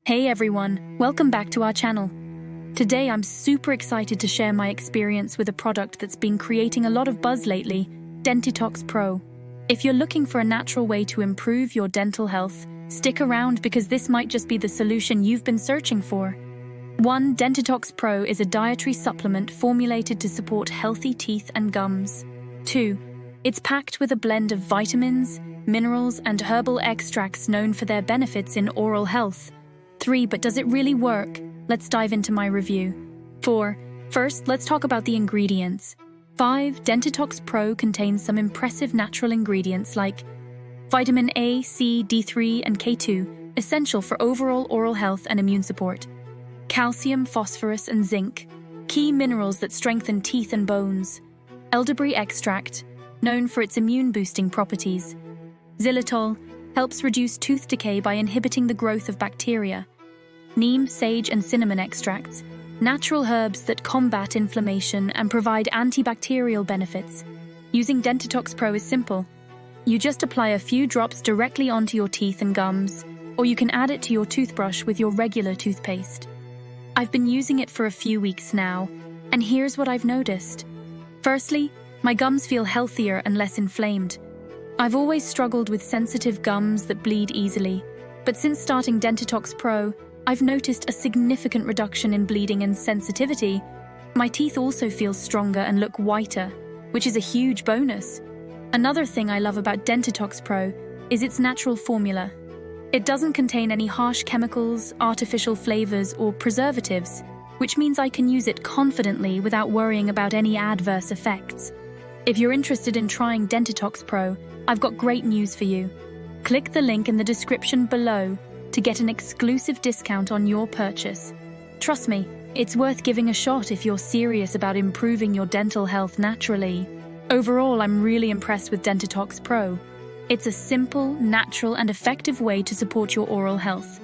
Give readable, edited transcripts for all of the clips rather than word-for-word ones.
Hey everyone, welcome back to our channel. Today I'm super excited to share my experience with a product that's been creating a lot of buzz lately, Dentitox Pro. If you're looking for a natural way to improve your dental health, stick around because this might just be the solution you've been searching for. 1. Dentitox Pro is a dietary supplement formulated to support healthy teeth and gums. 2. It's packed with a blend of vitamins, minerals, and herbal extracts known for their benefits in oral health. 3. But does it really work? Let's dive into my review. 4. First, let's talk about the ingredients. 5. Dentitox Pro contains some impressive natural ingredients like vitamin A, C, D3, and K2, essential for overall oral health and immune support. Calcium, phosphorus, and zinc, key minerals that strengthen teeth and bones. Elderberry extract, known for its immune-boosting properties. Xylitol helps reduce tooth decay by inhibiting the growth of bacteria. Neem, sage, and cinnamon extracts, natural herbs that combat inflammation and provide antibacterial benefits. Using Dentitox Pro is simple. You just apply a few drops directly onto your teeth and gums, or you can add it to your toothbrush with your regular toothpaste. I've been using it for a few weeks now, and here's what I've noticed. Firstly, my gums feel healthier and less inflamed. I've always struggled with sensitive gums that bleed easily, but since starting Dentitox Pro, I've noticed a significant reduction in bleeding and sensitivity. My teeth also feel stronger and look whiter, which is a huge bonus. Another thing I love about Dentitox Pro is its natural formula. It doesn't contain any harsh chemicals, artificial flavors, or preservatives, which means I can use it confidently without worrying about any adverse effects. If you're interested in trying Dentitox Pro, I've got great news for you. Click the link in the description below to get an exclusive discount on your purchase. Trust me, it's worth giving a shot if you're serious about improving your dental health naturally. Overall, I'm really impressed with Dentitox Pro. It's a simple, natural, and effective way to support your oral health.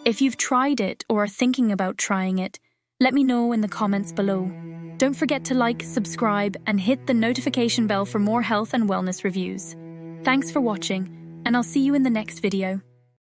If you've tried it or are thinking about trying it, let me know in the comments below. Don't forget to like, subscribe, and hit the notification bell for more health and wellness reviews. Thanks for watching, and I'll see you in the next video.